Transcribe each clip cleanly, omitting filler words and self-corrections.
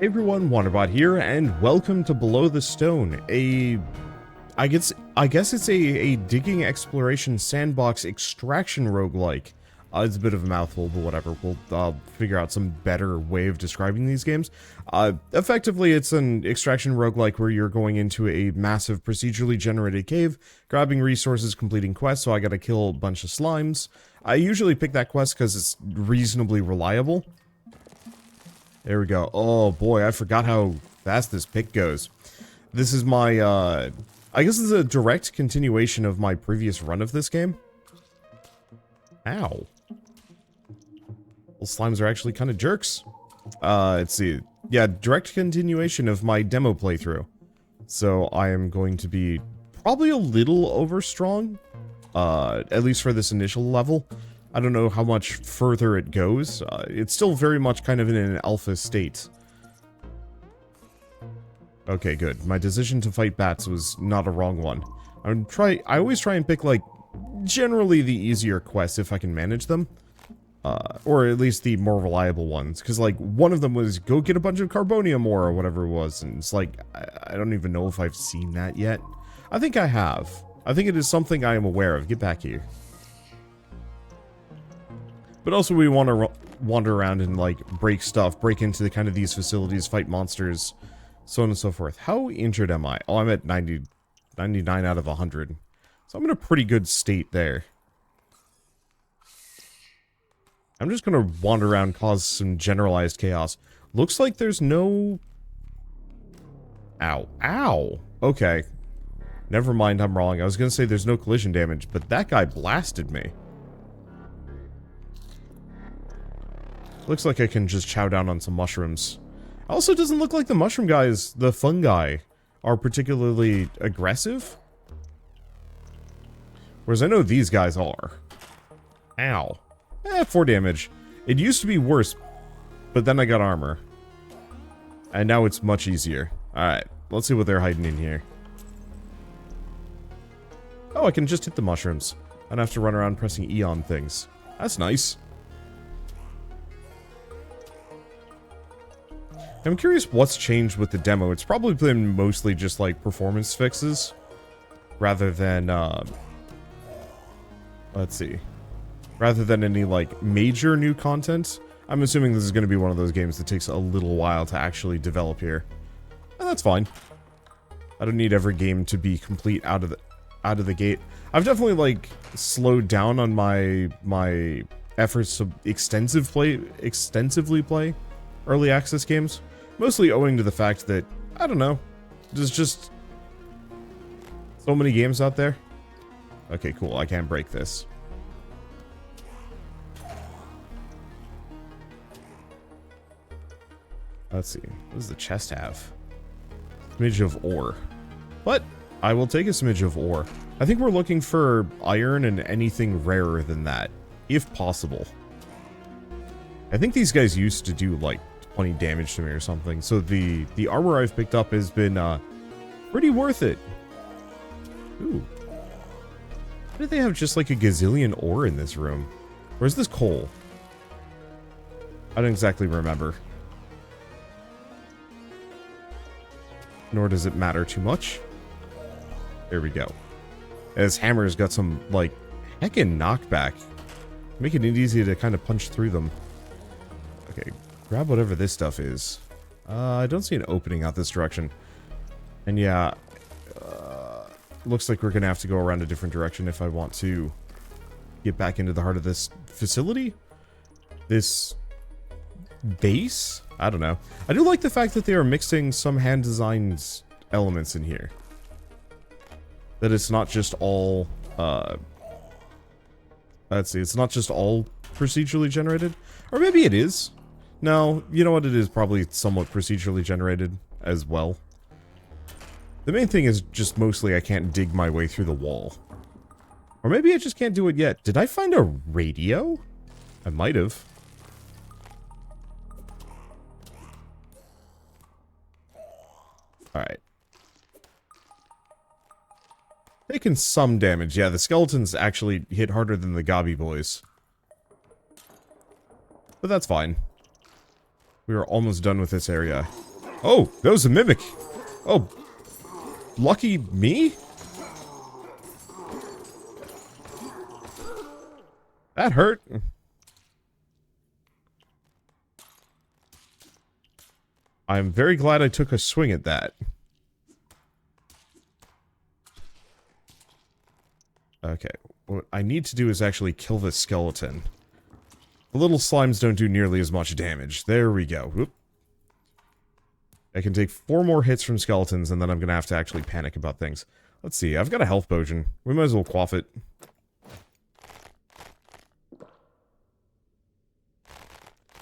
Hey everyone, Wanderbot here, and welcome to Below the Stone, I guess it's a digging exploration sandbox extraction roguelike. It's a bit of a mouthful, but whatever, we'll figure out some better way of describing these games. Effectively, it's an extraction roguelike where you're going into a massive procedurally generated cave, grabbing resources, completing quests, so I gotta kill a bunch of slimes. I usually pick that quest because it's reasonably reliable. There we go. Oh boy, I forgot how fast this pick goes. This is my, I guess this is a direct continuation of my previous run of this game. Ow. Well, slimes are actually kind of jerks. Let's see. Yeah, direct continuation of my demo playthrough. So I am going to be probably a little overstrong, at least for this initial level. I don't know how much further it goes. It's still very much kind of in an alpha state. Okay, good. My decision to fight bats was not a wrong one. I always try and pick, like, generally the easier quests if I can manage them. Or at least the more reliable ones. Because, like, one of them was go get a bunch of carbonium ore or whatever it was. And it's like, I don't even know if I've seen that yet. I think I have. I think it is something I am aware of. Get back here. But also we want to wander around and, like, break stuff, break into the kind of these facilities, fight monsters, so on and so forth. How injured am I? Oh, I'm at 99 out of 100. So I'm in a pretty good state there. I'm just going to wander around, cause some generalized chaos. Looks like there's no... Ow. Ow! Okay. Never mind, I'm wrong. I was going to say there's no collision damage, but that guy blasted me. Looks like I can just chow down on some mushrooms. Also, doesn't look like the mushroom guys, the fungi, are particularly aggressive. Whereas I know these guys are. Ow. 4 damage. It used to be worse, but then I got armor. And now it's much easier. Alright, let's see what they're hiding in here. Oh, I can just hit the mushrooms. I don't have to run around pressing E on things. That's nice. I'm curious what's changed with the demo. It's probably been mostly just, like, performance fixes. Rather than, let's see. Rather than any, like, major new content. I'm assuming this is going to be one of those games that takes a little while to actually develop here. And that's fine. I don't need every game to be complete out of the gate. I've definitely, like, slowed down on my efforts to extensively play early access games. Mostly owing to the fact that, I don't know, there's just so many games out there. Okay, cool, I can't break this. Let's see, what does the chest have? Smidge of ore. But I will take a smidge of ore. I think we're looking for iron and anything rarer than that, if possible. I think these guys used to do, like, 20 damage to me or something, so the armor I've picked up has been pretty worth it. Ooh. Why do they have just like a gazillion ore in this room? Where's this coal? I don't exactly remember. Nor does it matter too much. There we go. As hammer's got some, like, heckin' knockback. Making it easy to kind of punch through them. Okay. Grab whatever this stuff is. I don't see an opening out this direction. And yeah, looks like we're gonna have to go around a different direction if I want to get back into the heart of this facility? This base? I don't know. I do like the fact that they are mixing some hand-designed elements in here. That it's not just all, let's see, it's not just all procedurally generated. Or maybe it is. No, you know what, it is probably somewhat procedurally generated as well. The main thing is just mostly I can't dig my way through the wall. Or maybe I just can't do it yet. Did I find a radio? I might have. Alright. Taking some damage. Yeah, the skeletons actually hit harder than the gobby boys. But that's fine. We are almost done with this area. Oh, that was a mimic. Oh, lucky me? That hurt. I'm very glad I took a swing at that. Okay, what I need to do is actually kill this skeleton. The little slimes don't do nearly as much damage. There we go. Whoop. I can take 4 more hits from skeletons, and then I'm gonna have to actually panic about things. Let's see, I've got a health potion. We might as well quaff it.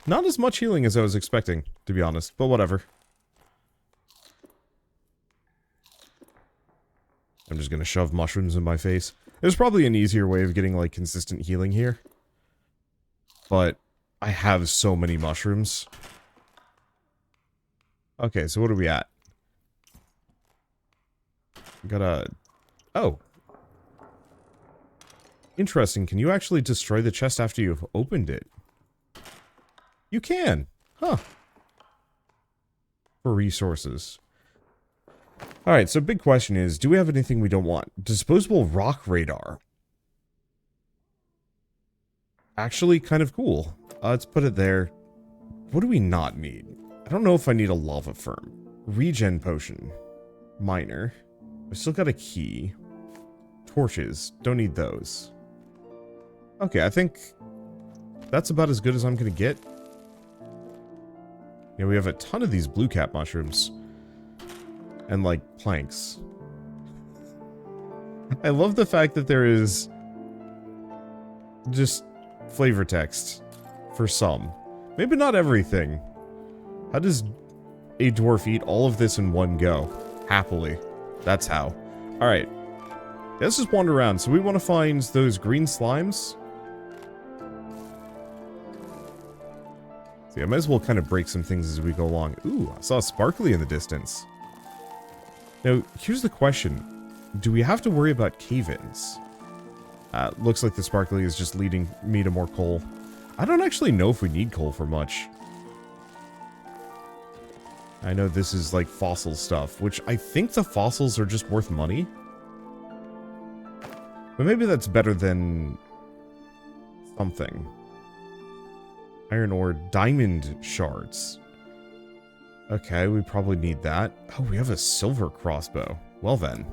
Not as much healing as I was expecting, to be honest, but whatever. I'm just gonna shove mushrooms in my face. There's probably an easier way of getting, like, consistent healing here. But I have so many mushrooms. Okay, so what are we at? We got a... Oh. Interesting, can you actually destroy the chest after you've opened it? You can! Huh. For resources. Alright, so big question is, do we have anything we don't want? Disposable rock radar. Actually, kind of cool. Let's put it there. What do we not need? I don't know if I need a lava firm. Regen potion. Miner. I've still got a key. Torches. Don't need those. Okay, I think that's about as good as I'm gonna get. Yeah, we have a ton of these blue cap mushrooms. And, like, planks. I love the fact that there is just flavor text for some. Maybe not everything. How does a dwarf eat all of this in one go? Happily. That's how. Alright. Let's just wander around. So we want to find those green slimes. See, I might as well kind of break some things as we go along. Ooh, I saw a sparkly in the distance. Now, here's the question. Do we have to worry about cave-ins? Looks like the sparkly is just leading me to more coal. I don't actually know if we need coal for much. I know this is like fossil stuff, which I think the fossils are just worth money. But maybe that's better than something. Iron ore, diamond shards. Okay, we probably need that. Oh, we have a silver crossbow. Well then.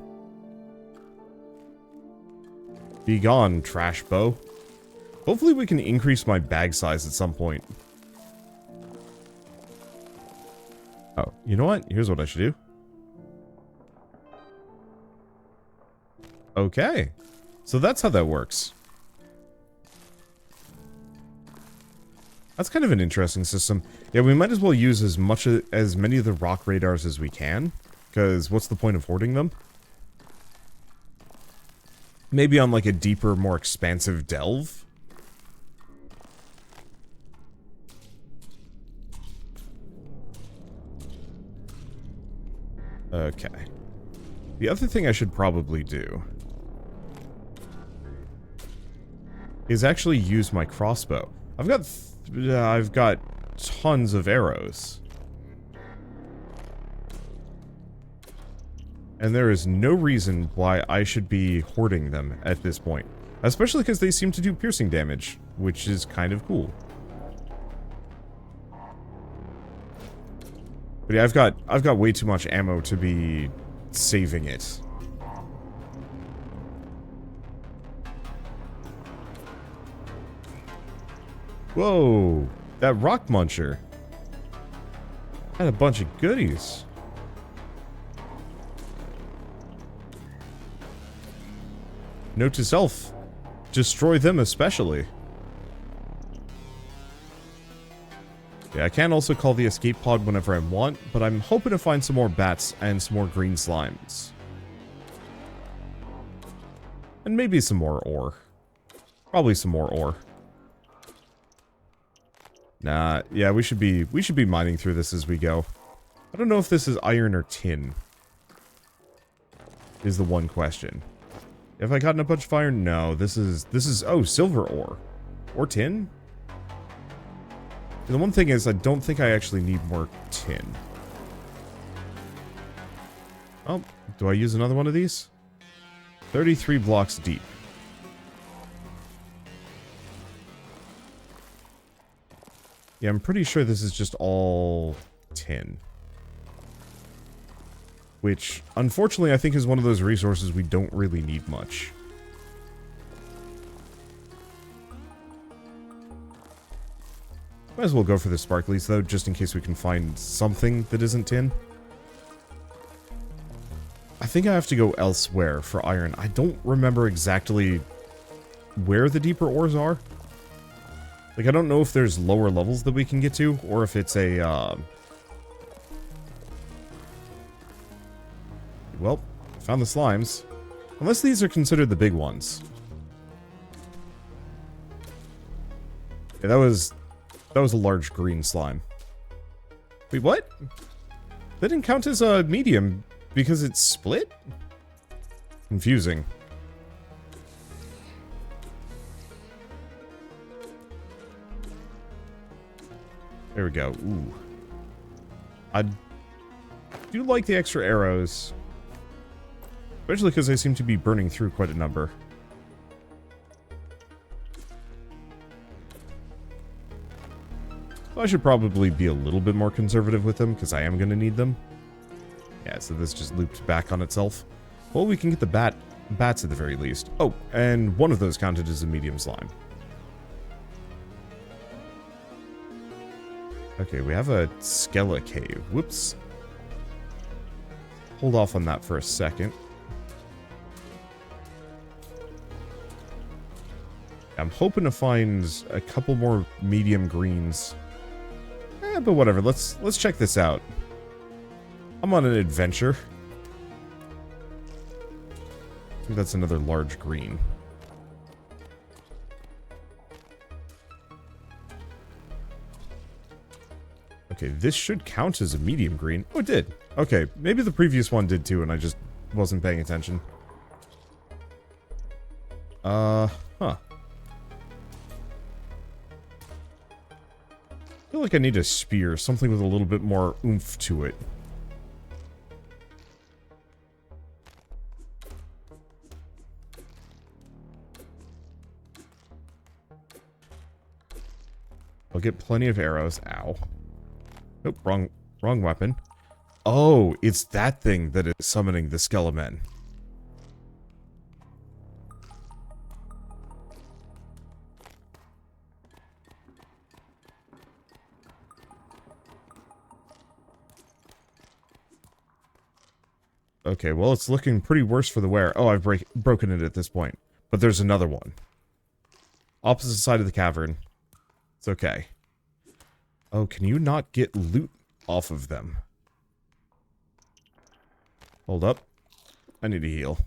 Be gone, trash bow. Hopefully we can increase my bag size at some point. Oh, you know what? Here's what I should do. Okay. So that's how that works. That's kind of an interesting system. Yeah, we might as well use as many of the rock radars as we can. Because what's the point of hoarding them? Maybe on like a deeper, more expansive delve. Okay. The other thing I should probably do is actually use my crossbow. I've got tons of arrows. And there is no reason why I should be hoarding them at this point. Especially because they seem to do piercing damage, which is kind of cool. But yeah, I've got way too much ammo to be saving it. Whoa, that rock muncher had a bunch of goodies. Note to self, destroy them especially. Yeah, I can also call the escape pod whenever I want, but I'm hoping to find some more bats and some more green slimes. And maybe some more ore. Probably some more ore. Nah, yeah, we should be mining through this as we go. I don't know if this is iron or tin. Is the one question. Have I gotten a bunch of iron? No, this is, oh, silver ore. Or tin? And the one thing is, I don't think I actually need more tin. Oh, do I use another one of these? 33 blocks deep. Yeah, I'm pretty sure this is just all tin. Which, unfortunately, I think is one of those resources we don't really need much. Might as well go for the sparklies, though, just in case we can find something that isn't tin. I think I have to go elsewhere for iron. I don't remember exactly where the deeper ores are. Like, I don't know if there's lower levels that we can get to, or if it's a, Well, found the slimes. Unless these are considered the big ones. Yeah, that was a large green slime. Wait, what? That didn't count as a medium because it's split? Confusing. There we go. Ooh. I do like the extra arrows. Especially because they seem to be burning through quite a number. So I should probably be a little bit more conservative with them, because I am going to need them. Yeah, so this just looped back on itself. Well, we can get the bats at the very least. Oh, and one of those counted as a medium slime. Okay, we have a Skella cave. Whoops. Hold off on that for a second. I'm hoping to find a couple more medium greens. But whatever, let's check this out. I'm on an adventure. I think that's another large green. Okay, this should count as a medium green. Oh, it did. Okay, maybe the previous one did too, and I just wasn't paying attention. Huh. I feel like I need a spear, something with a little bit more oomph to it. I'll get plenty of arrows. Ow. Nope, wrong weapon. Oh, it's that thing that is summoning the skelemen. Okay, well, it's looking pretty worse for the wear. Oh, I've broken it at this point. But there's another one. Opposite side of the cavern. It's okay. Oh, can you not get loot off of them? Hold up. I need to heal.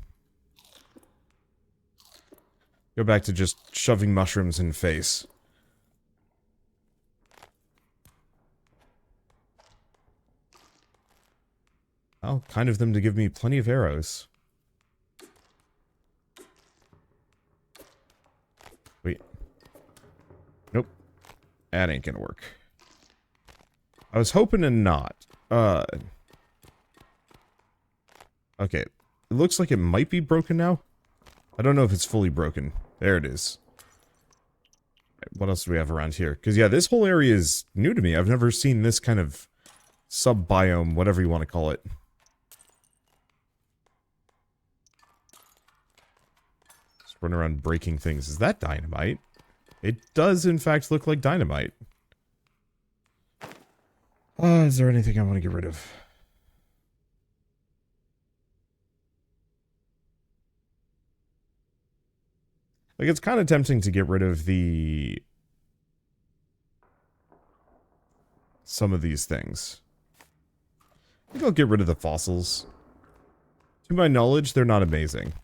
Go back to just shoving mushrooms in face. Oh, kind of them to give me plenty of arrows. Wait. Nope. That ain't gonna work. I was hoping to not. Okay. It looks like it might be broken now. I don't know if it's fully broken. There it is. What else do we have around here? Because, yeah, this whole area is new to me. I've never seen this kind of sub-biome, whatever you want to call it. Run around breaking things. Is that dynamite? It does, in fact, look like dynamite. Is there anything I want to get rid of? Like, it's kind of tempting to get rid of some of these things. I think I'll get rid of the fossils. To my knowledge, they're not amazing.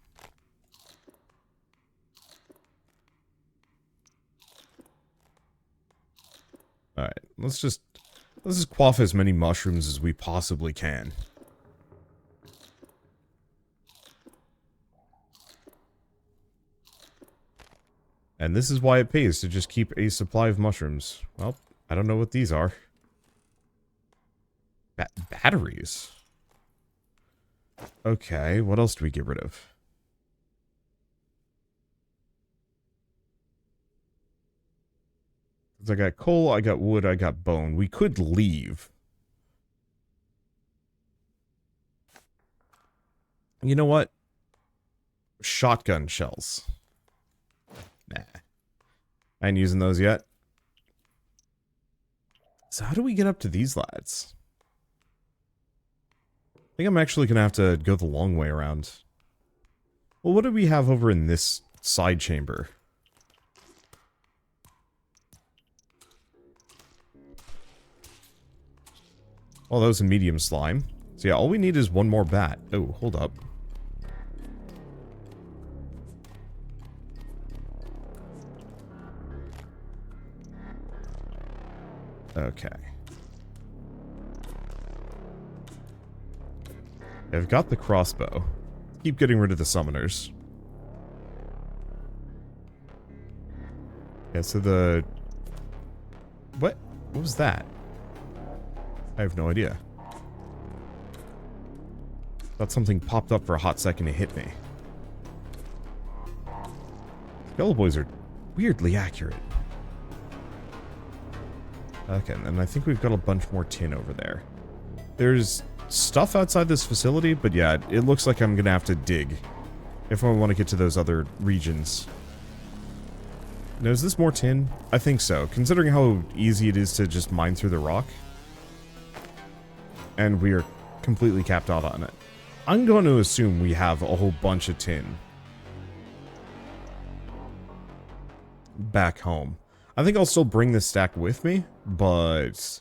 Alright, let's just quaff as many mushrooms as we possibly can. And this is why it pays to just keep a supply of mushrooms. Well, I don't know what these are. Batteries? Okay, what else do we get rid of? I got coal, I got wood, I got bone. We could leave. You know what? Shotgun shells. Nah. I ain't using those yet. So how do we get up to these lads? I think I'm actually gonna have to go the long way around. Well, what do we have over in this side chamber? Oh, that was a medium slime. So yeah, all we need is one more bat. Oh, hold up. Okay. I've got the crossbow. Keep getting rid of the summoners. Yeah, so the... What? What was that? I have no idea. Thought something popped up for a hot second to hit me. Yellow boys are weirdly accurate. Okay, and then I think we've got a bunch more tin over there. There's stuff outside this facility, but yeah, it looks like I'm gonna have to dig if I want to get to those other regions. Now, is this more tin? I think so, considering how easy it is to just mine through the rock. And we are completely capped out on it. I'm going to assume we have a whole bunch of tin back home. I think I'll still bring this stack with me, but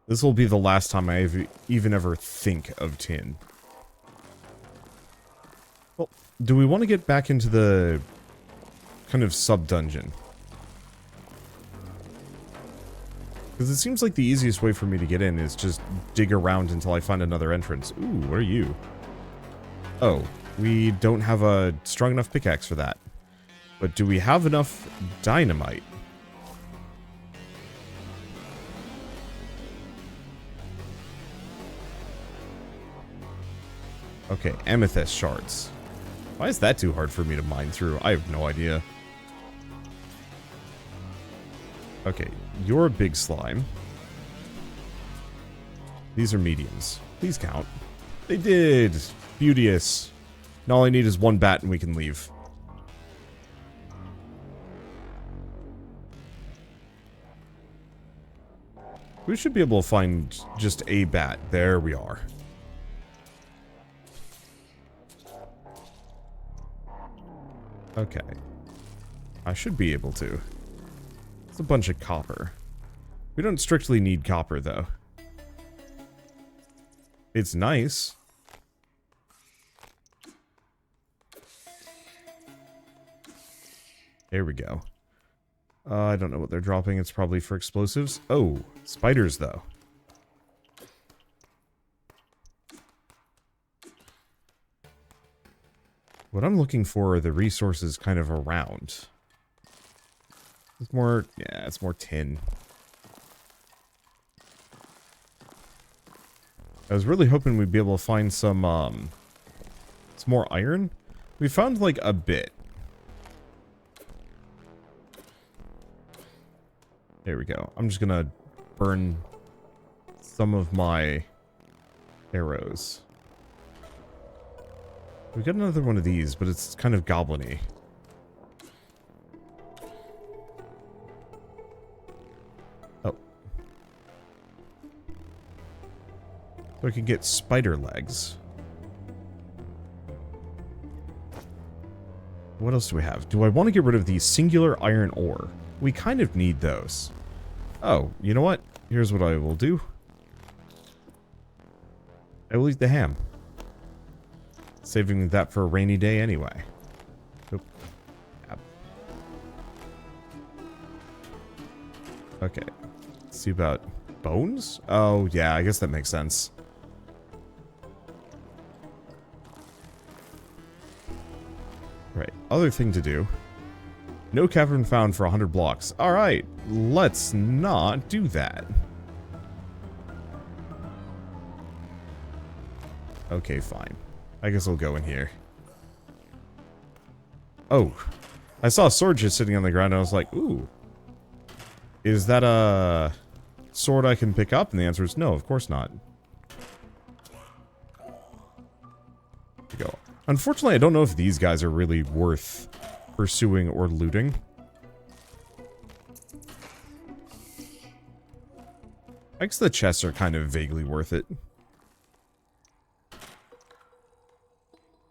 this will be the last time I even ever think of tin. Well, do we want to get back into the kind of sub-dungeon? Because it seems like the easiest way for me to get in is just dig around until I find another entrance. Ooh, what are you? Oh, we don't have a strong enough pickaxe for that. But do we have enough dynamite? Okay, amethyst shards. Why is that too hard for me to mine through? I have no idea. Okay, you're a big slime. These are mediums. Please count. They did! Beauteous. Now all I need is one bat and we can leave. We should be able to find just a bat. There we are. Okay. I should be able to. It's a bunch of copper. We don't strictly need copper, though. It's nice. There we go. I don't know what they're dropping. It's probably for explosives. Oh, spiders, though. What I'm looking for are the resources kind of around. It's more... yeah, it's more tin. I was really hoping we'd be able to find some more iron. We found, like, a bit. There we go. I'm just gonna burn some of my arrows. We got another one of these, but it's kind of goblin-y. Oh. So I can get spider legs. What else do we have? Do I want to get rid of the singular iron ore? We kind of need those. Oh, you know what? Here's what I will do. I will eat the ham. Saving that for a rainy day anyway. Oop. Yep. Okay. Let's see about bones? Oh, yeah, I guess that makes sense. Right. Other thing to do. No cavern found for 100 blocks. Alright, let's not do that. Okay, fine. I guess I'll go in here. Oh. I saw a sword just sitting on the ground and I was like, ooh. Is that a sword I can pick up? And the answer is no, of course not. There we go. Unfortunately, I don't know if these guys are really worth pursuing or looting. I guess the chests are kind of vaguely worth it.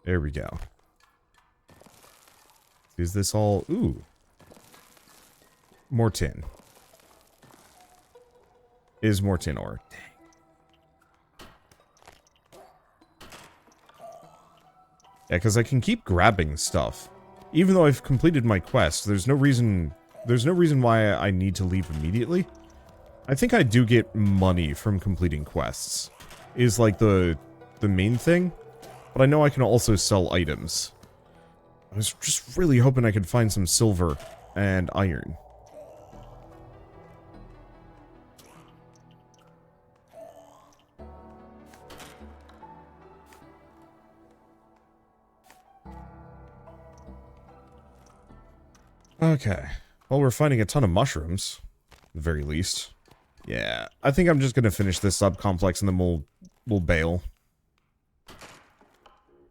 There we go. Is this all... Ooh. More tin. Is more tin ore. Dang. Yeah, because I can keep grabbing stuff. Even though I've completed my quest, there's no reason why I need to leave immediately. I think I do get money from completing quests. Is like the main thing. But I know I can also sell items. I was just really hoping I could find some silver and iron. Okay. Well, we're finding a ton of mushrooms. At the very least. Yeah. I think I'm just gonna finish this sub-complex and then we'll bail.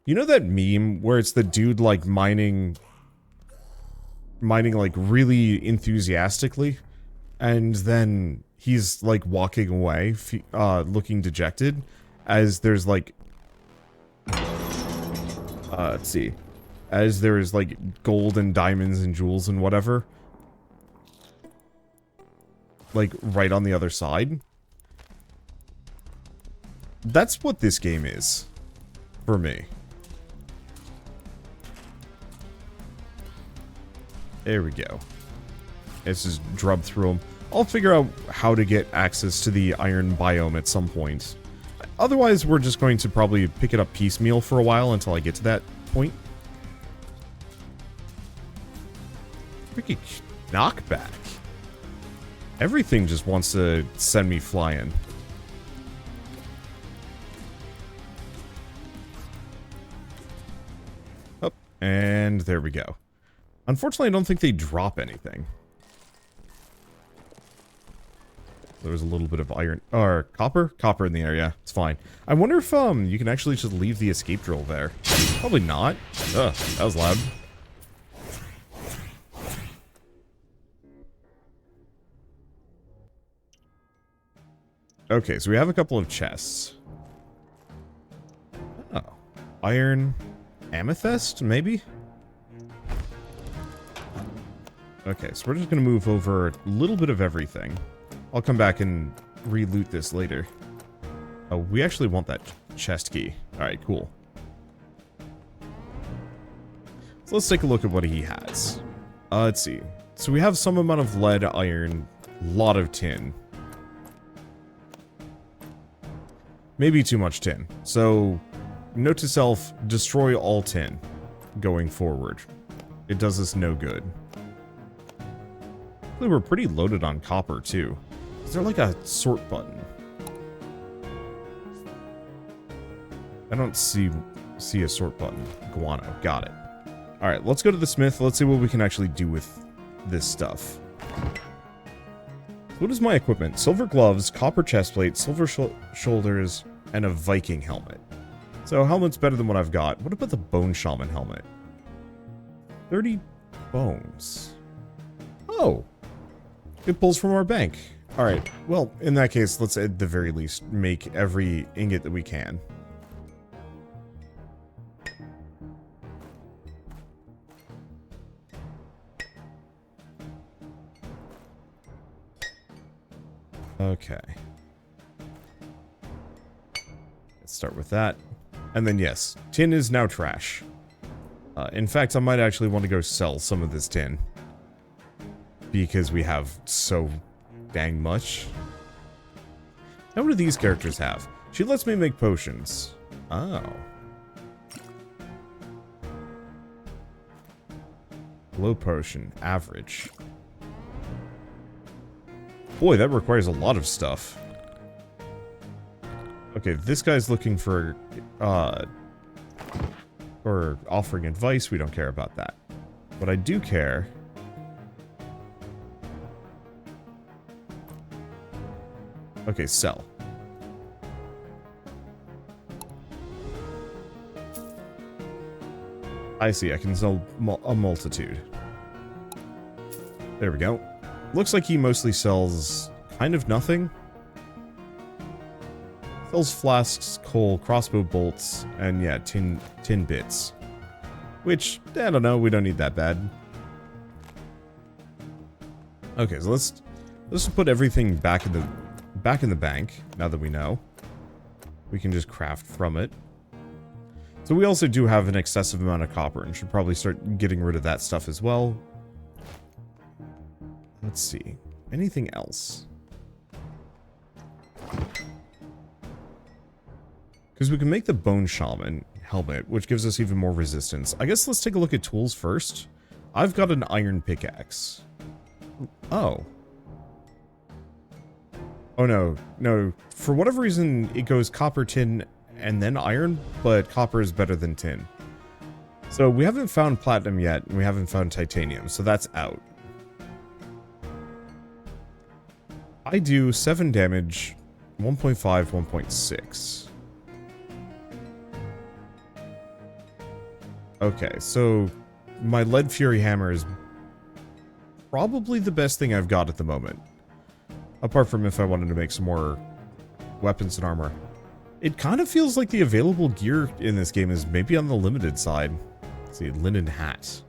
You know that meme where it's the dude, like, mining, like, really enthusiastically? And then he's, like, walking away, looking dejected, as there's, like... let's see. As there's, like, gold and diamonds and jewels and whatever. Like, right on the other side. That's what this game is. For me. There we go. Let's just drub through them. I'll figure out how to get access to the iron biome at some point. Otherwise, we're just going to probably pick it up piecemeal for a while until I get to that point. Freaking knockback. Everything just wants to send me flying. Oh, and there we go. Unfortunately, I don't think they drop anything. There was a little bit of iron, or copper? Copper in the area. It's fine. I wonder if, you can actually just leave the escape drill there. Probably not. Ugh, that was loud. Okay, so we have a couple of chests. Oh. Iron amethyst, maybe? Okay, so we're just gonna move over a little bit of everything. I'll come back and re-loot this later. Oh, we actually want that chest key. Alright, cool. So let's take a look at what he has. Let's see. So we have some amount of lead, iron, lot of tin. Maybe too much tin. So, note to self, destroy all tin going forward. It does us no good. We're pretty loaded on copper, too. Is there like a sort button? I don't see a sort button. Guano. Got it. Alright, let's go to the smith. Let's see what we can actually do with this stuff. What is my equipment? Silver gloves, copper chestplate, silver shoulders, and a Viking helmet. So helmet's better than what I've got. What about the bone shaman helmet? 30 bones. Oh. It pulls from our bank. Alright, well, in that case, let's at the very least make every ingot that we can. Okay. Let's start with that. And then yes, tin is now trash. In fact, I might actually want to go sell some of this tin. Because we have so dang much. Now what do these characters have? She lets me make potions. Oh. Low potion, average. Boy, that requires a lot of stuff. Okay, this guy's looking for, or offering advice. We don't care about that. What I do care... Okay, sell. I see, I can sell a multitude. There we go. Looks like he mostly sells kind of nothing. Sells flasks, coal, crossbow bolts, and yeah, tin bits. Which, I don't know, we don't need that bad. Okay, so let's put everything back in the bank, now that we know. We can just craft from it. So we also do have an excessive amount of copper and should probably start getting rid of that stuff as well. Let's see. Anything else? Because we can make the Bone Shaman helmet, which gives us even more resistance. I guess let's take a look at tools first. I've got an iron pickaxe. Oh. Oh no. No. For whatever reason, it goes copper, tin, and then iron, but copper is better than tin. So we haven't found platinum yet, and we haven't found titanium, so that's out. I do 7 damage, 1.5, 1.6. Okay, so my Lead Fury Hammer is probably the best thing I've got at the moment. Apart from if I wanted to make some more weapons and armor. It kind of feels like the available gear in this game is maybe on the limited side. Let's see, linen hat.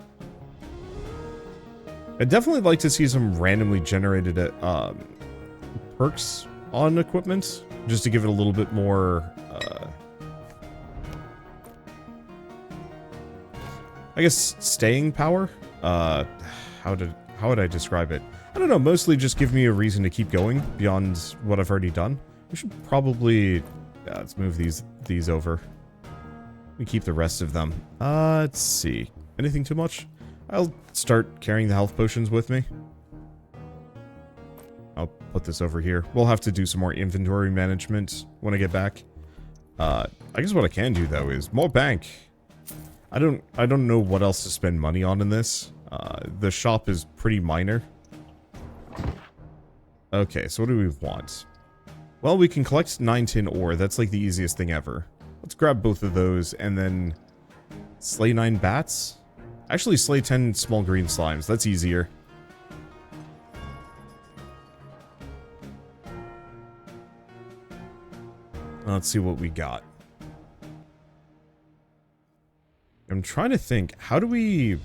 I'd definitely like to see some randomly generated perks on equipment, just to give it a little bit more, I guess, staying power? How would I describe it? I don't know, mostly just give me a reason to keep going beyond what I've already done. We should probably... let's move these over. We keep the rest of them. Let's see. Anything too much? I'll start carrying the health potions with me. I'll put this over here. We'll have to do some more inventory management when I get back. I guess what I can do though is more bank. I don't know what else to spend money on in this. The shop is pretty minor. Okay, so what do we want? Well, we can collect 9 tin ore. That's like the easiest thing ever. Let's grab both of those and then slay 9 bats. Actually, slay 10 small green slimes. That's easier. Let's see what we got. I'm trying to think. How do we...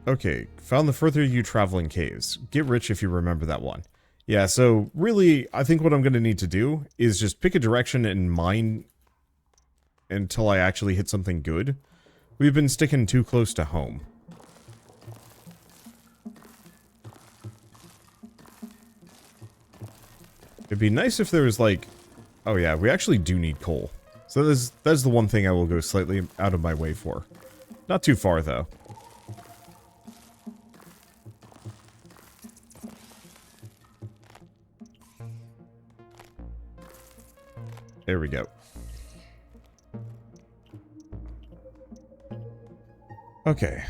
Okay, found the further you travel in caves. Get rich if you remember that one. Yeah, so really, I think what I'm going to need to do is just pick a direction and mine until I actually hit something good. We've been sticking too close to home. It'd be nice if there was like... Oh yeah, we actually do need coal. So that's the one thing I will go slightly out of my way for. Not too far, though. There we go. Okay.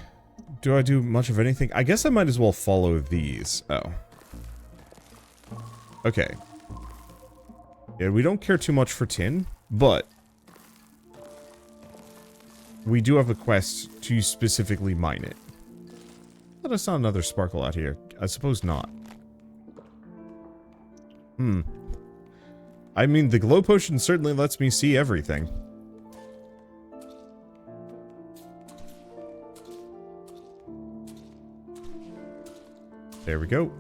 Do I do much of anything? I guess I might as well follow these. Oh. Okay. Yeah, we don't care too much for tin, but we do have a quest to specifically mine it. But I saw another sparkle out here. I suppose not. I mean, the glow potion certainly lets me see everything. There we go.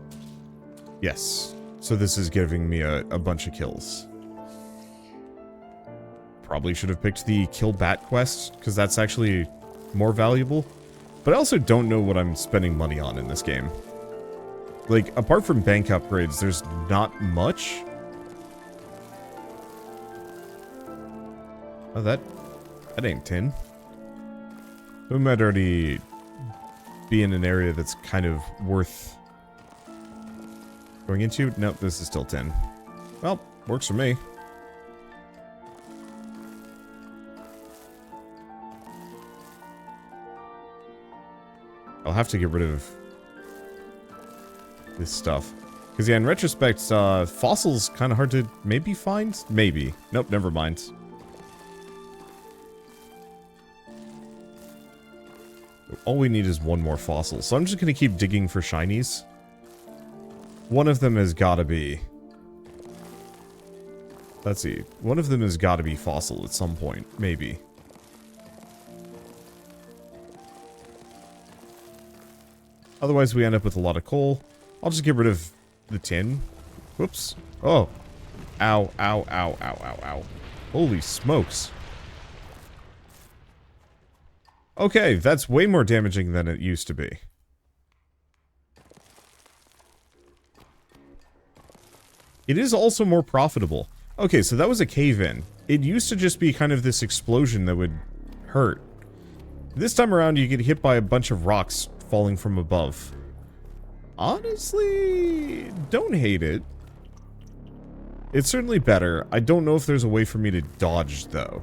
Yes. So this is giving me a bunch of kills. Probably should have picked the kill bat quest, because that's actually more valuable. But I also don't know what I'm spending money on in this game. Like, apart from bank upgrades, there's not much. Oh, that ain't tin. We might already be in an area that's kind of worth going into. Nope, this is still tin. Well, works for me. I'll have to get rid of this stuff. Because, yeah, in retrospect, fossils kind of hard to maybe find? Maybe. Nope, never mind. All we need is one more fossil. So I'm just going to keep digging for shinies. One of them has got to be... Let's see. One of them has got to be fossil at some point. Maybe. Otherwise, we end up with a lot of coal. I'll just get rid of the tin. Whoops. Oh. Ow, ow, ow, ow, ow, ow. Holy smokes. Okay, that's way more damaging than it used to be. It is also more profitable. Okay, so that was a cave-in. It used to just be kind of this explosion that would hurt. This time around, you get hit by a bunch of rocks falling from above. Honestly, don't hate it. It's certainly better. I don't know if there's a way for me to dodge, though.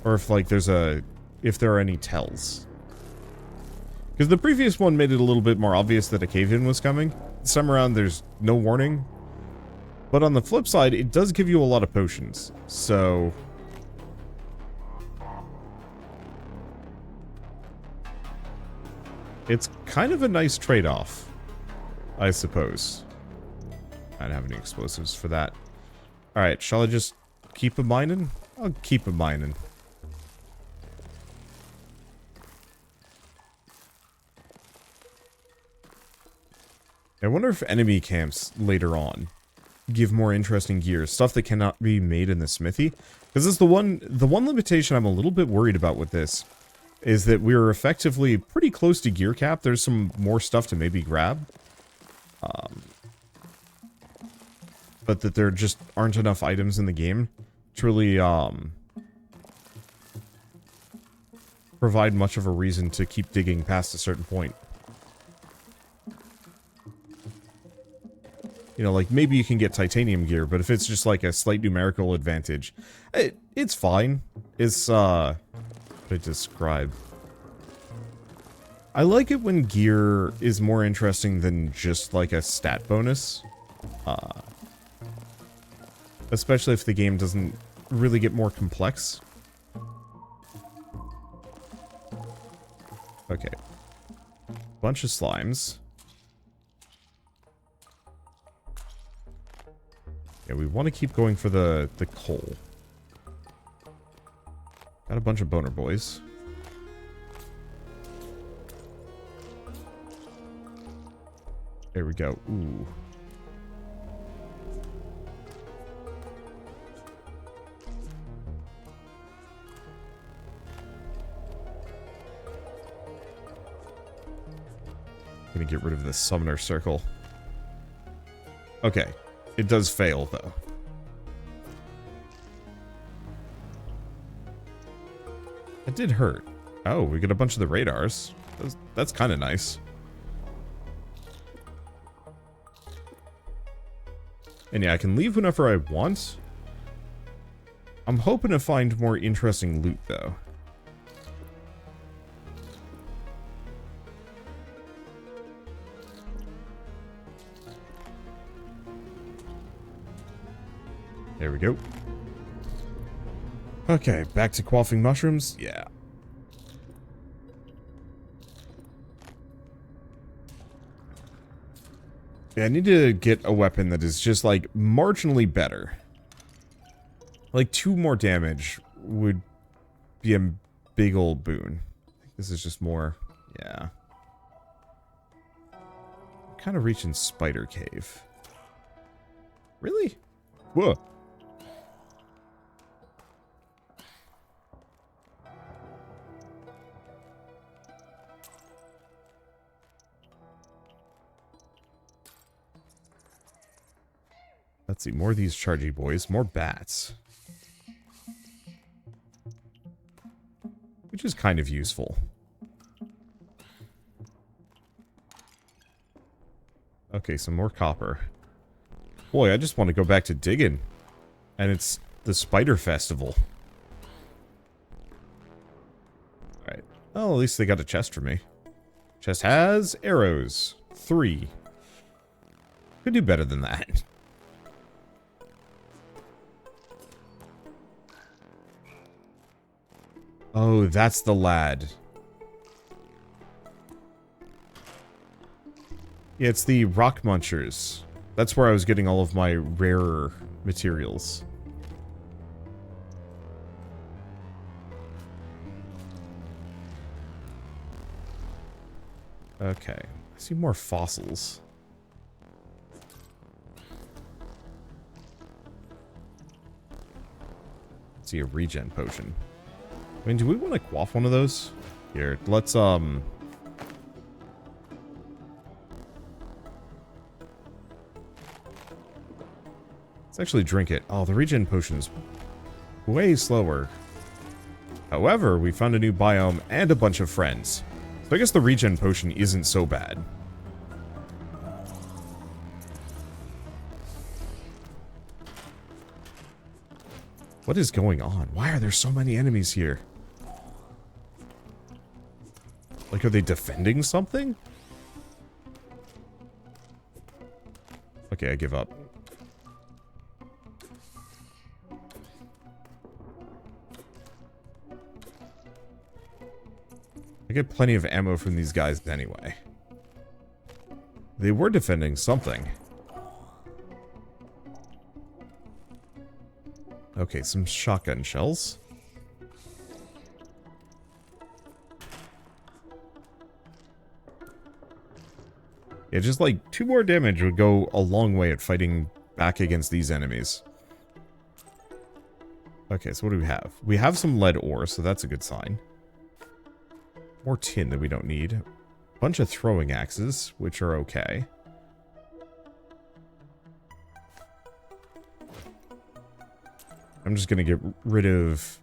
Or if, like, if there are any tells. Because the previous one made it a little bit more obvious that a cave-in was coming. This time around, there's no warning. But on the flip side, it does give you a lot of potions. So... it's kind of a nice trade-off, I suppose. I don't have any explosives for that. Alright, shall I just keep a mining? I'll keep a mining. I wonder if enemy camps later on give more interesting gear, stuff that cannot be made in the smithy. Because it's the one limitation I'm a little bit worried about with this is that we're effectively pretty close to gear cap. There's some more stuff to maybe grab. But that there just aren't enough items in the game to really provide much of a reason to keep digging past a certain point. You know, like, maybe you can get titanium gear, but if it's just, like, a slight numerical advantage, it's fine. It's, what do I describe? I like it when gear is more interesting than just, like, a stat bonus. Especially if the game doesn't really get more complex. Okay. Bunch of slimes. Yeah, we want to keep going for the coal. Got a bunch of boner boys. There we go. Ooh. Gonna get rid of this summoner circle. Okay. It does fail, though. It did hurt. Oh, we get a bunch of the radars. That's kind of nice. And yeah, I can leave whenever I want. I'm hoping to find more interesting loot, though. There we go. Okay, back to quaffing mushrooms. Yeah. Yeah, I need to get a weapon that is just, like, marginally better. Like, 2 more damage would be a big old boon. I think this is just more... yeah. I'm kind of reaching Spider Cave. Really? Whoa. Let's see, more of these chargy boys, more bats. Which is kind of useful. Okay, some more copper. Boy, I just want to go back to digging. And it's the Spider Festival. Alright, Well, at least they got a chest for me. Chest has arrows. 3. Could do better than that. Oh, that's the lad. Yeah, it's the rock munchers. That's where I was getting all of my rarer materials. Okay, I see more fossils. Let's see a regen potion. I mean, do we want to quaff one of those? Here, let's let's actually drink it. Oh, the regen potion's way slower. However, we found a new biome and a bunch of friends. So I guess the regen potion isn't so bad. What is going on? Why are there so many enemies here? Like, are they defending something? Okay, I give up. I get plenty of ammo from these guys anyway. They were defending something. Okay, some shotgun shells. Yeah, just like 2 more damage would go a long way at fighting back against these enemies. Okay, so what do we have? We have some lead ore, so that's a good sign. More tin that we don't need. Bunch of throwing axes, which are okay. I'm just gonna get rid of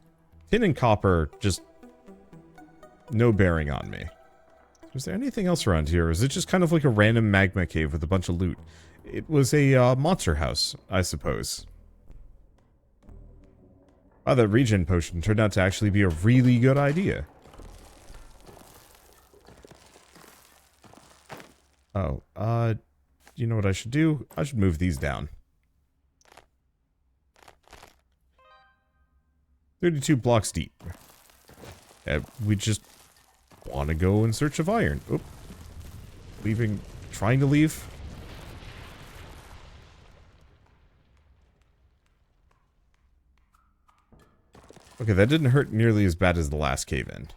tin and copper, just no bearing on me. Is there anything else around here? Or is it just kind of like a random magma cave with a bunch of loot? It was a monster house, I suppose. Wow, that regen potion turned out to actually be a really good idea. Oh, you know what I should do? I should move these down. 32 blocks deep. We just want to go in search of iron. Oop. Trying to leave. Okay, that didn't hurt nearly as bad as the last cave-in.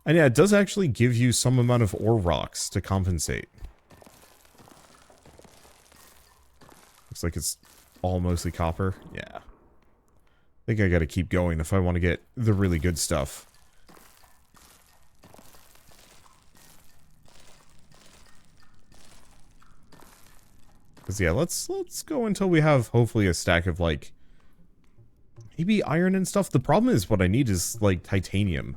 And yeah, it does actually give you some amount of ore rocks to compensate. Looks like it's all mostly copper. Yeah. I think I gotta keep going if I want to get the really good stuff. Because yeah, let's go until we have hopefully a stack of like maybe iron and stuff. The problem is what I need is like titanium.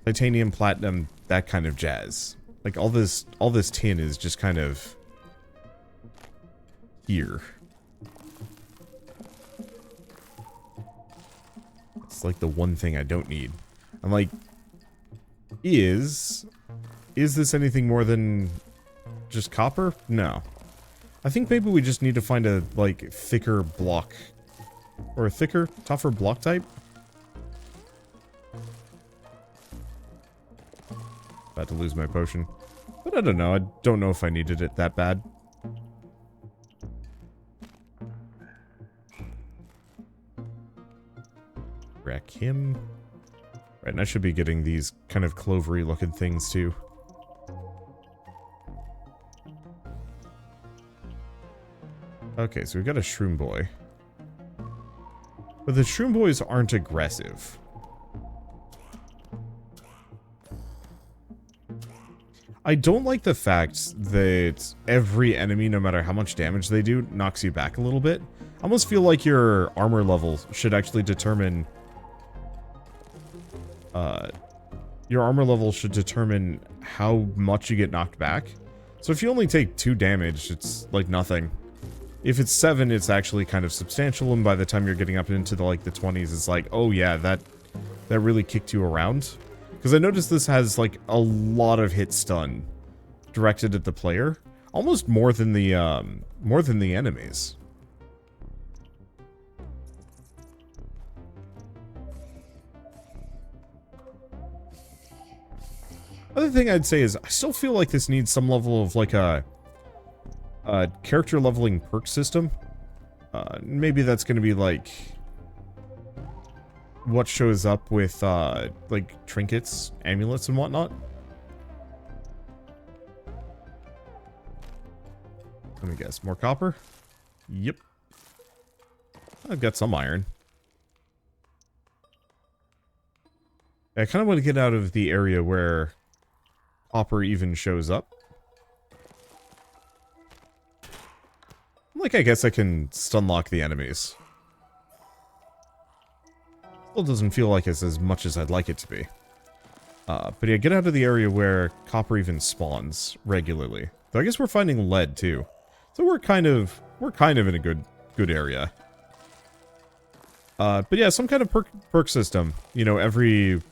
Titanium, platinum, that kind of jazz. Like all this tin is just kind of here. It's like the one thing I don't need. I'm like, is this anything more than just copper? No. I think maybe we just need to find a, like, thicker block. Or a thicker, tougher block type. About to lose my potion. But I don't know. I don't know if I needed it that bad. Wreck him. Right, and I should be getting these kind of clovery looking things too. Okay, so we've got a shroom boy. But the shroom boys aren't aggressive. I don't like the fact that every enemy, no matter how much damage they do, knocks you back a little bit. I almost feel like your armor level should actually determine... your armor level should determine how much you get knocked back. So if you only take 2 damage, it's like nothing. If it's 7, it's actually kind of substantial, and by the time you're getting up into the, like, the 20s, it's like, oh yeah, that really kicked you around? Because I noticed this has, like, a lot of hit stun directed at the player. Almost more than the enemies. Other thing I'd say is, I still feel like this needs some level of, like, a character leveling perk system. Maybe that's going to be, like, what shows up with, like, trinkets, amulets, and whatnot. Let me guess. More copper? Yep. I've got some iron. I kind of want to get out of the area where copper even shows up. Like, I guess I can stun lock the enemies. Still doesn't feel like it's as much as I'd like it to be. But yeah, get out of the area where copper even spawns regularly. Though I guess we're finding lead too. So we're kind of in a good area. But yeah, some kind of perk system. You know, every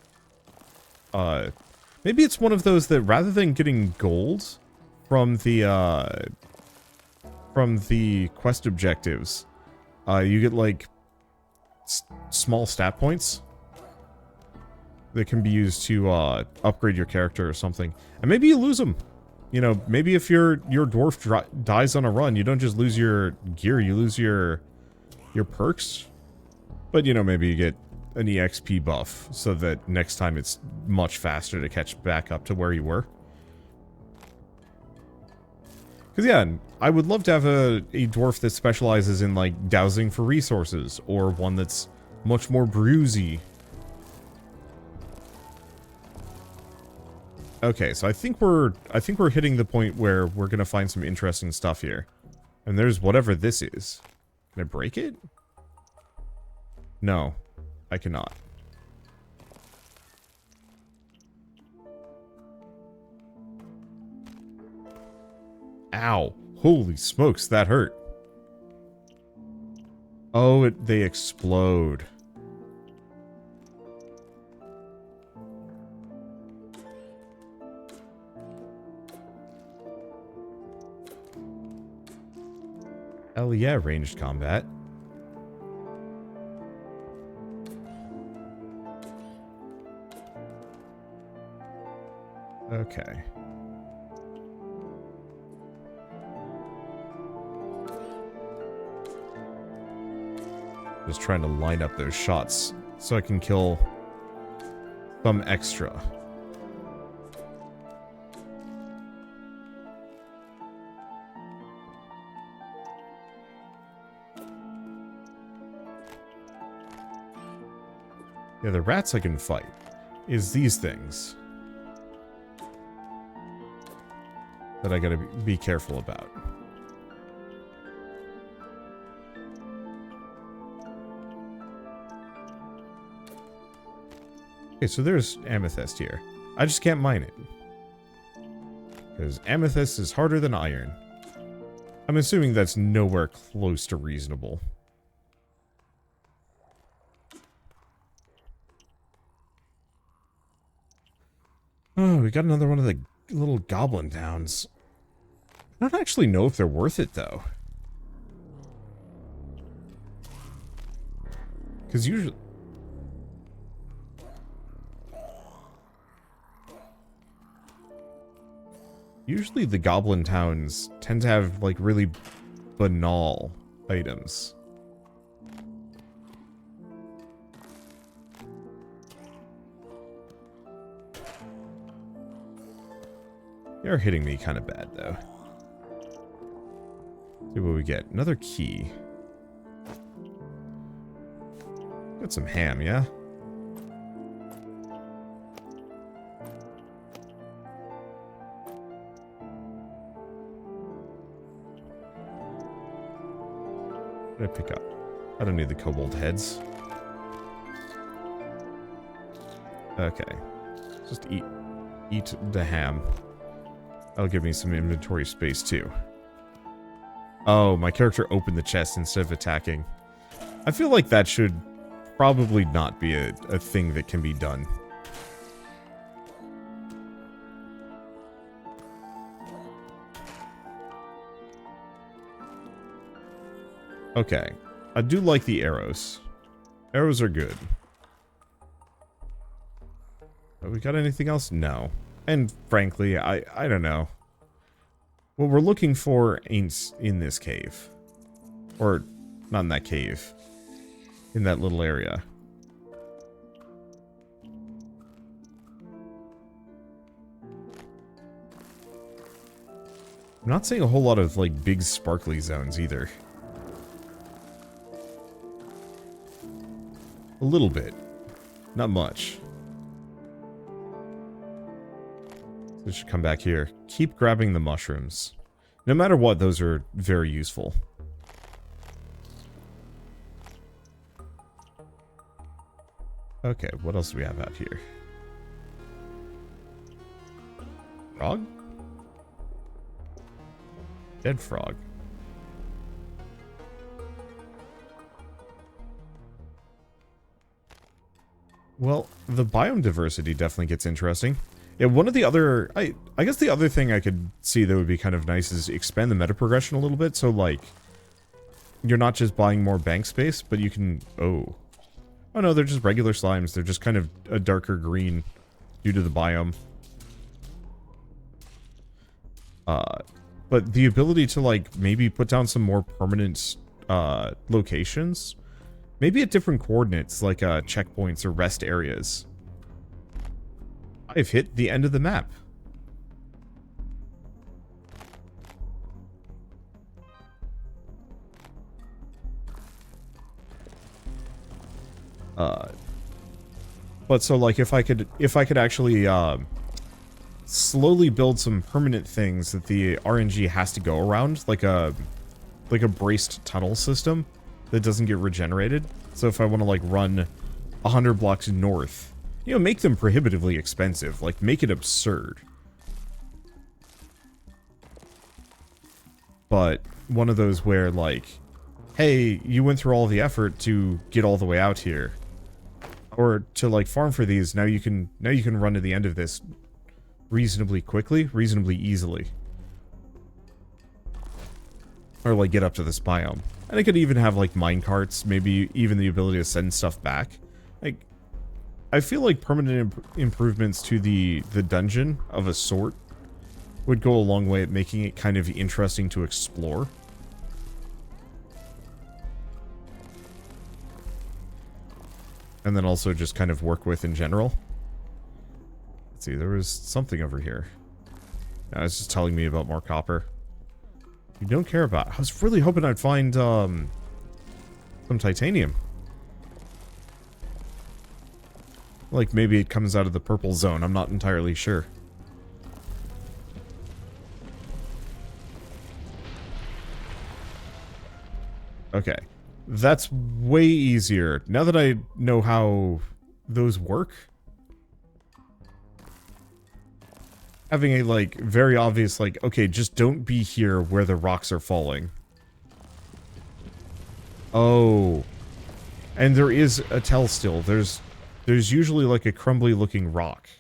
maybe it's one of those that rather than getting gold from the quest objectives, you get like small stat points that can be used to upgrade your character or something. And maybe you lose them. You know, maybe if your dwarf dies on a run, you don't just lose your gear, you lose your perks. But, you know, maybe you get an EXP buff so that next time it's much faster to catch back up to where you were. Because, yeah, I would love to have a dwarf that specializes in, like, dowsing for resources, or one that's much more bruisey. Okay, so I think we're hitting the point where we're gonna find some interesting stuff here. And there's whatever this is. Can I break it? No, I cannot. Ow. Holy smokes, that hurt. Oh, they explode. Hell yeah, ranged combat. Okay. Just trying to line up those shots so I can kill some extra. Yeah, the rats I can fight is these things that I gotta be careful about. Okay, so there's amethyst here. I just can't mine it. Because amethyst is harder than iron. I'm assuming that's nowhere close to reasonable. Oh, we got another one of the little goblin towns. I don't actually know if they're worth it, though. Because usually the goblin towns tend to have, like, really banal items. They're hitting me kind of bad, though. See what we get. Another key. Got some ham, yeah? What did I pick up? I don't need the kobold heads. Okay. Just eat the ham. That'll give me some inventory space, too. Oh, my character opened the chest instead of attacking. I feel like that should probably not be a thing that can be done. Okay. I do like the arrows. Arrows are good. Have we got anything else? No. And frankly, I don't know. What we're looking for ain't in this cave. Or, not in that cave. In that little area. I'm not seeing a whole lot of, like, big sparkly zones either. A little bit. Not much. So we should come back here. Keep grabbing the mushrooms. No matter what, those are very useful. Okay, what else do we have out here? Frog? Dead frog. Well, the biome diversity definitely gets interesting. Yeah, one of the other... I guess the other thing I could see that would be kind of nice is expand the meta progression a little bit, so, like... You're not just buying more bank space, but you can... Oh. Oh no, they're just regular slimes. They're just kind of a darker green due to the biome. But the ability to, like, maybe put down some more permanent locations... Maybe at different coordinates, like checkpoints or rest areas. I've hit the end of the map. But so like if I could actually slowly build some permanent things that the RNG has to go around, like a braced tunnel system that doesn't get regenerated. So if I want to like run 100 blocks north, you know, make them prohibitively expensive, like make it absurd. But one of those where like, hey, you went through all the effort to get all the way out here, or to like farm for these, now you can run to the end of this reasonably quickly, reasonably easily. Or like get up to this biome. And it could even have like minecarts, maybe even the ability to send stuff back. Like, I feel like permanent improvements to the dungeon of a sort would go a long way at making it kind of interesting to explore. And then also just kind of work with in general. Let's see, there was something over here. No, it's just telling me about more copper. You don't care about. I was really hoping I'd find some titanium. Like maybe it comes out of the purple zone. I'm not entirely sure. Okay. That's way easier. Now that I know how those work, having a, like, very obvious, like, okay, just don't be here where the rocks are falling. Oh. And there is a tell still. There's usually, like, a crumbly-looking rock.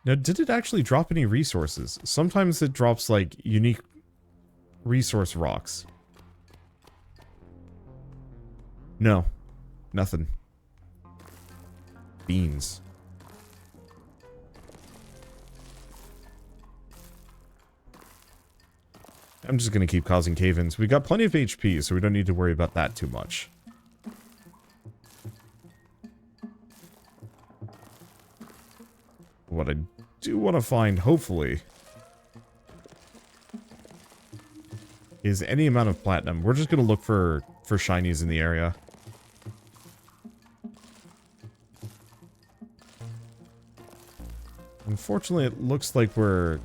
Now, did it actually drop any resources? Sometimes it drops, like, unique resource rocks. No. Nothing. Beans. I'm just gonna keep causing cave-ins. We got plenty of HP, so we don't need to worry about that too much. What I do want to find, hopefully, is any amount of platinum. We're just gonna look for shinies in the area. Unfortunately, it looks like we're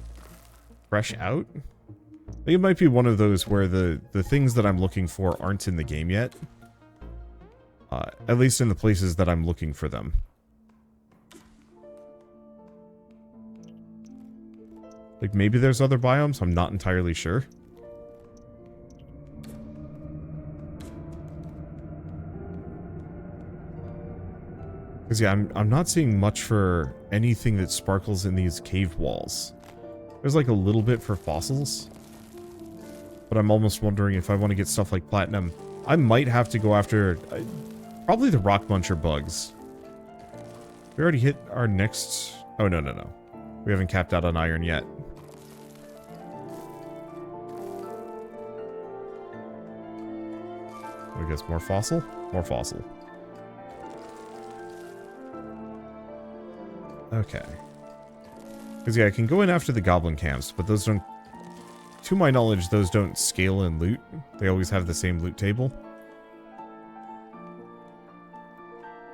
fresh out. I think it might be one of those where the things that I'm looking for aren't in the game yet. At least in the places that I'm looking for them. Like, maybe there's other biomes? I'm not entirely sure. Because yeah, I'm not seeing much for anything that sparkles in these cave walls. There's like a little bit for fossils. But I'm almost wondering if I want to get stuff like platinum. I might have to go after probably the rock muncher bugs. We already hit our next... Oh, no. We haven't capped out on iron yet. I guess more fossil? More fossil. Okay. Because yeah, I can go in after the goblin camps, but those don't... To my knowledge, those don't scale in loot. They always have the same loot table.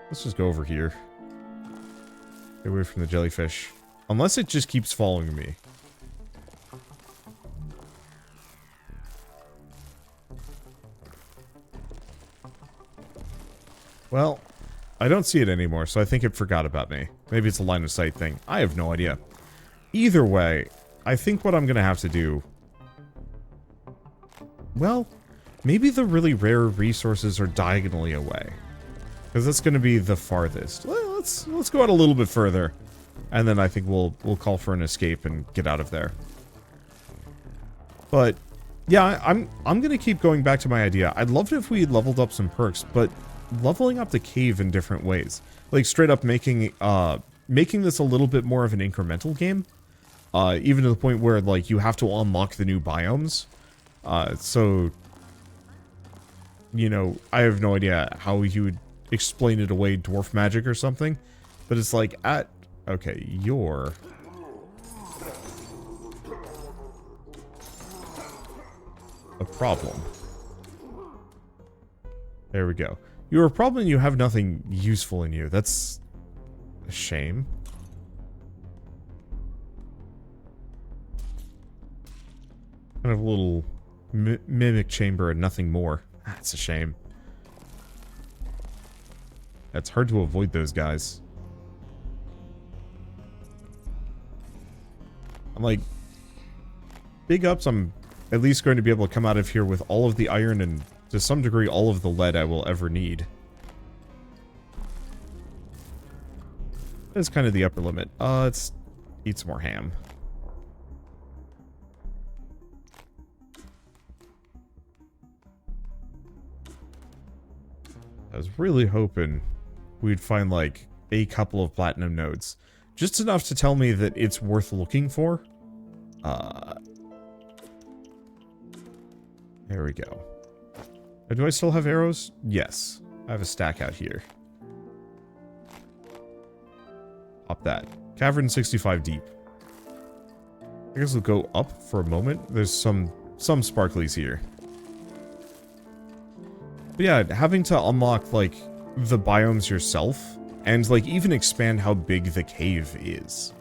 Let's just go over here. Get away from the jellyfish. Unless it just keeps following me. Well, I don't see it anymore, so I think it forgot about me. Maybe it's a line of sight thing. I have no idea. Either way, I think what I'm going to have to do... Well, maybe the really rare resources are diagonally away. Because that's going to be the farthest. Well, let's go out a little bit further. And then I think we'll call for an escape and get out of there. But, yeah, I'm going to keep going back to my idea. I'd love it if we leveled up some perks, but leveling up the cave in different ways. Like, straight up making this a little bit more of an incremental game. Even to the point where, like, you have to unlock the new biomes. So, you know, I have no idea how you would explain it away, dwarf magic or something. But it's like, okay, you're... a problem. There we go. You're a problem and you have nothing useful in you. That's a shame. Kind of a little mimic chamber and nothing more. That's a shame. It's hard to avoid those guys. I'm like, big ups, I'm at least going to be able to come out of here with all of the iron and, to some degree, all of the lead I will ever need. That's kind of the upper limit. Let's eat some more ham. I was really hoping we'd find, like, a couple of platinum nodes. Just enough to tell me that it's worth looking for. There we go. Do I still have arrows? Yes. I have a stack out here. Pop that. Cavern 65 deep. I guess we'll go up for a moment. There's some sparklies here. But yeah, having to unlock, like, the biomes yourself, and, like, even expand how big the cave is,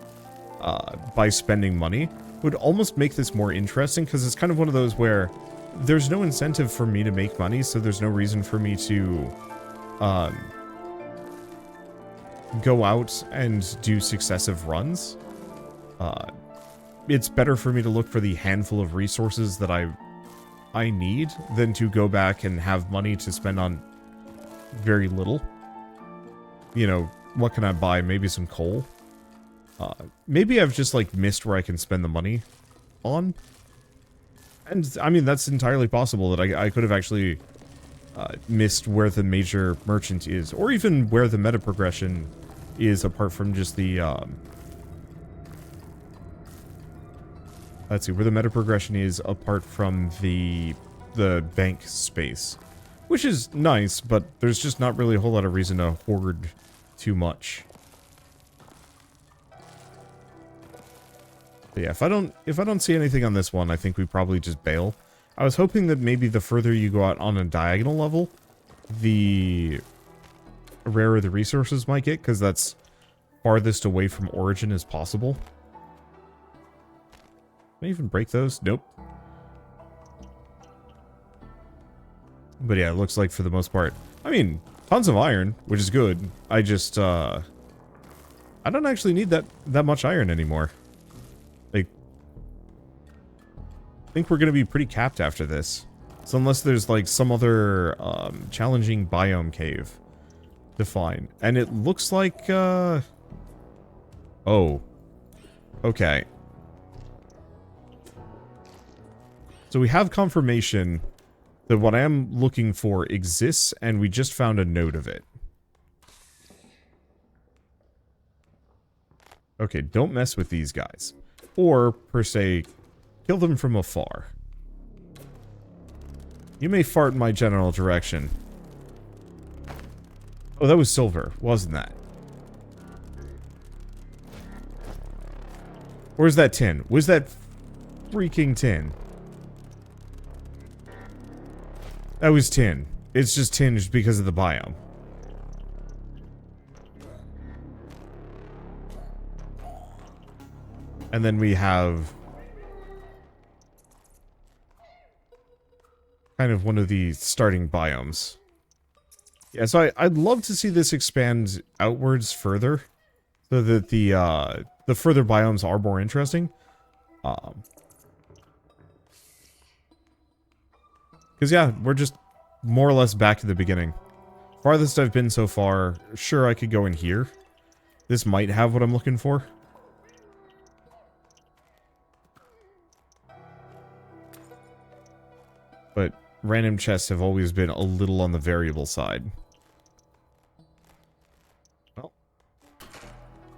by spending money, would almost make this more interesting, because it's kind of one of those where there's no incentive for me to make money, so there's no reason for me to, go out and do successive runs. It's better for me to look for the handful of resources that I need than to go back and have money to spend on very little. You know, what can I buy? Maybe some coal. Maybe I've just, like, missed where I can spend the money on. And, I mean, that's entirely possible that I could have actually missed where the major merchant is. Or even where the meta progression is, apart from just the, let's see, where the meta progression is apart from the bank space. Which is nice, but there's just not really a whole lot of reason to hoard too much. But yeah, if I don't see anything on this one, I think we probably just bail. I was hoping that maybe the further you go out on a diagonal level, the rarer the resources might get, because that's farthest away from origin as possible. Can I even break those? Nope. But yeah, it looks like for the most part, I mean, tons of iron, which is good. I just, I don't actually need that much iron anymore. Like, I think we're gonna be pretty capped after this. So unless there's, like, some other, challenging biome cave. define. And it looks like, oh. Okay. So we have confirmation that what I am looking for exists, and we just found a node of it. Okay, don't mess with these guys. Or, per se, kill them from afar. You may fart in my general direction. Oh, that was silver, wasn't that? Where's that tin? Was that freaking tin? That was tin. It's just tinged because of the biome. And then we have kind of one of the starting biomes. Yeah, so I'd love to see this expand outwards further, so that the further biomes are more interesting. Because yeah, we're just more or less back to the beginning. Farthest I've been so far, sure I could go in here. This might have what I'm looking for. But random chests have always been a little on the variable side. Well,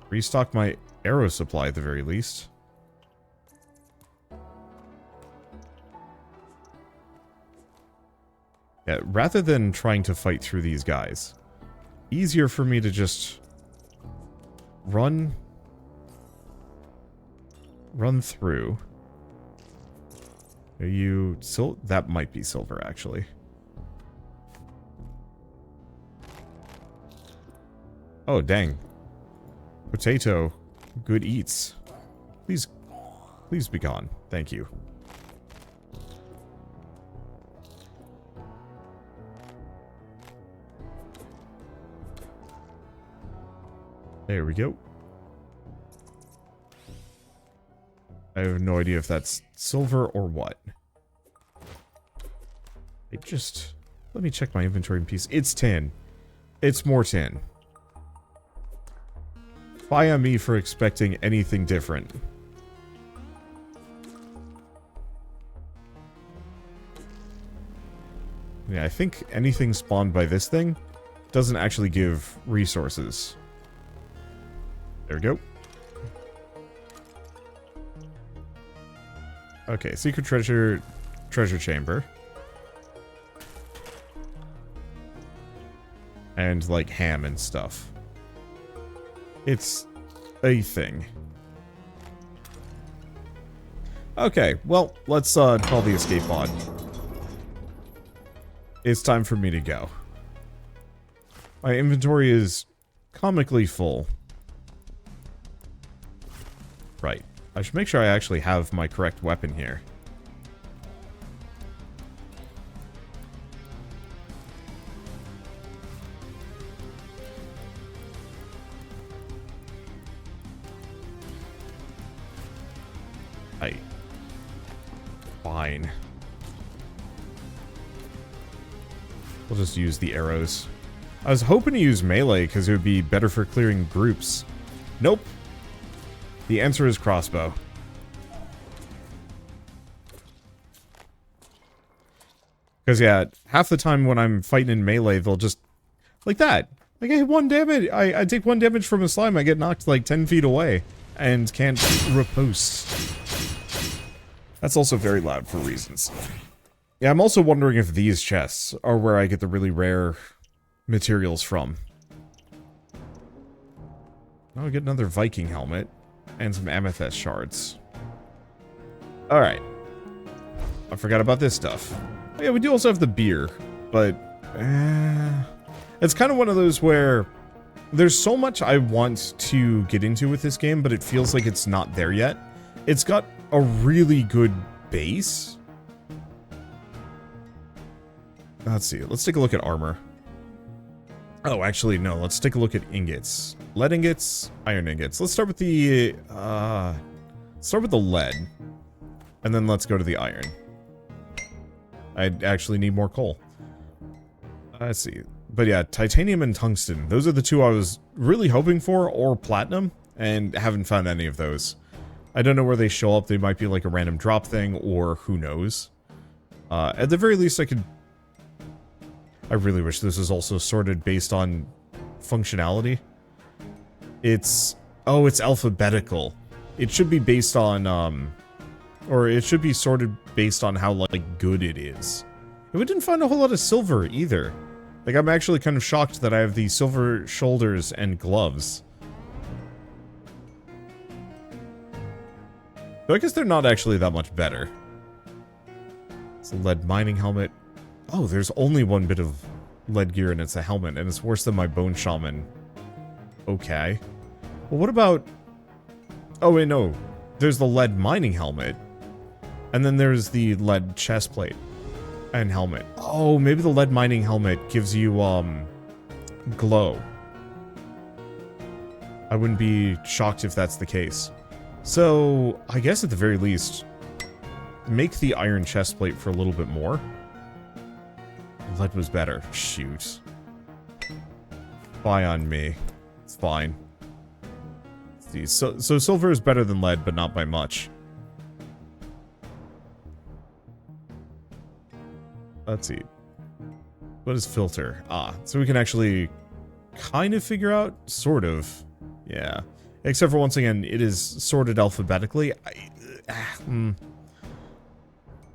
restock my arrow supply at the very least. Yeah, rather than trying to fight through these guys, easier for me to just run through. Are you that might be silver, actually. Oh, dang. Potato. Good eats. Please be gone. Thank you. There we go. I have no idea if that's silver or what. Let me check my inventory in peace. It's tin. It's more tin. Fire me for expecting anything different. Yeah, I think anything spawned by this thing doesn't actually give resources. There we go. Okay, secret treasure chamber. And, like, ham and stuff. It's a thing. Okay, well, let's call the escape pod. It's time for me to go. My inventory is comically full. Right. I should make sure I actually have my correct weapon here. Fine. We'll just use the arrows. I was hoping to use melee because it would be better for clearing groups. Nope. The answer is crossbow. Because, yeah, half the time when I'm fighting in melee, they'll just... like that. Like, I hit 1 damage. I take 1 damage from a slime, I get knocked, like, 10 feet away. And can't riposte. That's also very loud for reasons. Yeah, I'm also wondering if these chests are where I get the really rare materials from. I'll get another Viking helmet. And some amethyst shards. Alright. I forgot about this stuff. Oh, yeah, we do also have the beer. But... it's kind of one of those where... there's so much I want to get into with this game, but it feels like it's not there yet. It's got a really good base. Let's see. Let's take a look at armor. Oh, actually, no. Let's take a look at ingots. Lead ingots, iron ingots. Let's start with the, lead. And then let's go to the iron. I actually need more coal. Let's see. But yeah, titanium and tungsten. Those are the two I was really hoping for, or platinum, and haven't found any of those. I don't know where they show up. They might be like a random drop thing, or who knows. At the very least, I really wish this was also sorted based on functionality. It's alphabetical. It should be based on, or it should be sorted based on how, like, good it is. And we didn't find a whole lot of silver, either. Like, I'm actually kind of shocked that I have the silver shoulders and gloves. But I guess they're not actually that much better. It's a lead mining helmet. Oh, there's only one bit of lead gear and it's a helmet, and it's worse than my bone shaman. Okay. Well, what about... Oh, wait, no. There's the lead mining helmet. And then there's the lead chest plate and helmet. Oh, maybe the lead mining helmet gives you, glow. I wouldn't be shocked if that's the case. So, I guess at the very least, make the iron chest plate for a little bit more. Lead was better. Shoot. Buy on me. It's fine. Let's see. So silver is better than lead, but not by much. Let's see. What is filter? Ah, so we can actually kind of figure out, sort of. Yeah. Except for, once again, it is sorted alphabetically.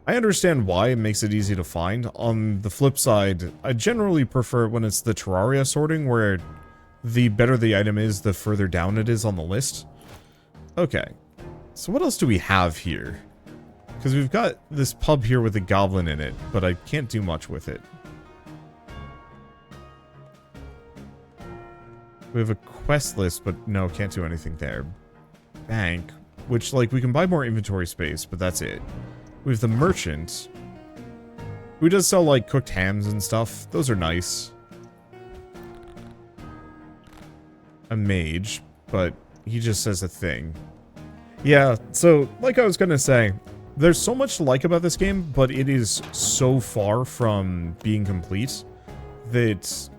I understand why it makes it easy to find. On the flip side, I generally prefer when it's the Terraria sorting, where the better the item is, the further down it is on the list. Okay. So what else do we have here? Because we've got this pub here with a goblin in it, but I can't do much with it. We have a quest list, but no, can't do anything there. Bank, which, like, we can buy more inventory space, but that's it. We have the merchant, who does sell, like, cooked hams and stuff. Those are nice. A mage, but he just says a thing. Yeah, so, like I was gonna say, there's so much to like about this game, but it is so far from being complete that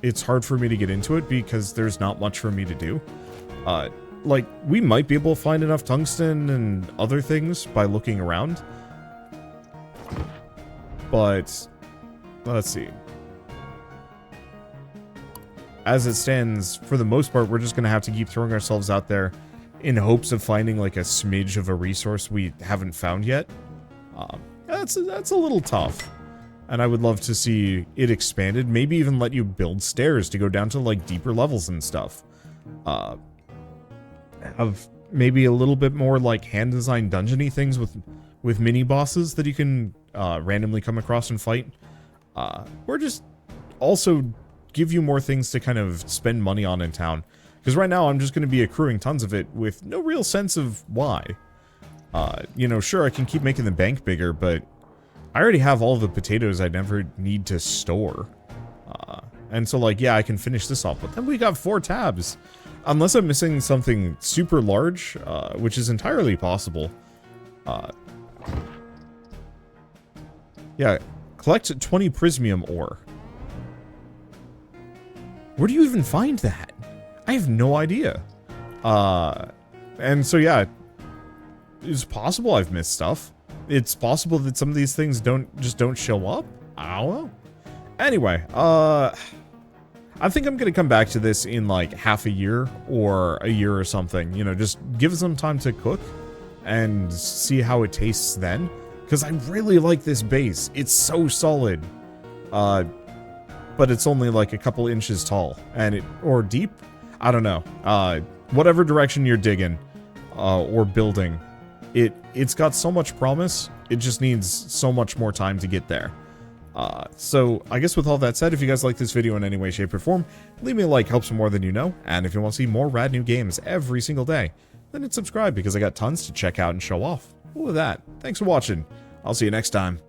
it's hard for me to get into it because there's not much for me to do. Like, we might be able to find enough tungsten and other things by looking around. But, let's see. As it stands, for the most part, we're just going to have to keep throwing ourselves out there in hopes of finding, like, a smidge of a resource we haven't found yet. That's a little tough. And I would love to see it expanded. Maybe even let you build stairs to go down to, like, deeper levels and stuff. Have maybe a little bit more, like, hand-designed dungeon-y things with mini-bosses that you can randomly come across and fight. Or just also give you more things to kind of spend money on in town. Because right now I'm just going to be accruing tons of it with no real sense of why. You know, sure, I can keep making the bank bigger, but I already have all the potatoes I never need to store. And so, like, yeah, I can finish this off, but then we got 4 tabs. Unless I'm missing something super large, which is entirely possible. Yeah, collect 20 prismium ore. Where do you even find that? I have no idea. And so, yeah, it's possible I've missed stuff. It's possible that some of these things just don't show up. I don't know. Anyway, I think I'm gonna come back to this in like half a year or a year or something. You know, just give it some time to cook and see how it tastes then. Because I really like this base. It's so solid. But it's only like a couple inches tall and or deep. I don't know. Whatever direction you're digging or building, it's got so much promise. It just needs so much more time to get there. So I guess with all that said, if you guys like this video in any way, shape, or form, leave me a like, helps more than you know. And if you want to see more rad new games every single day, then hit subscribe because I got tons to check out and show off. With that, thanks for watching. I'll see you next time.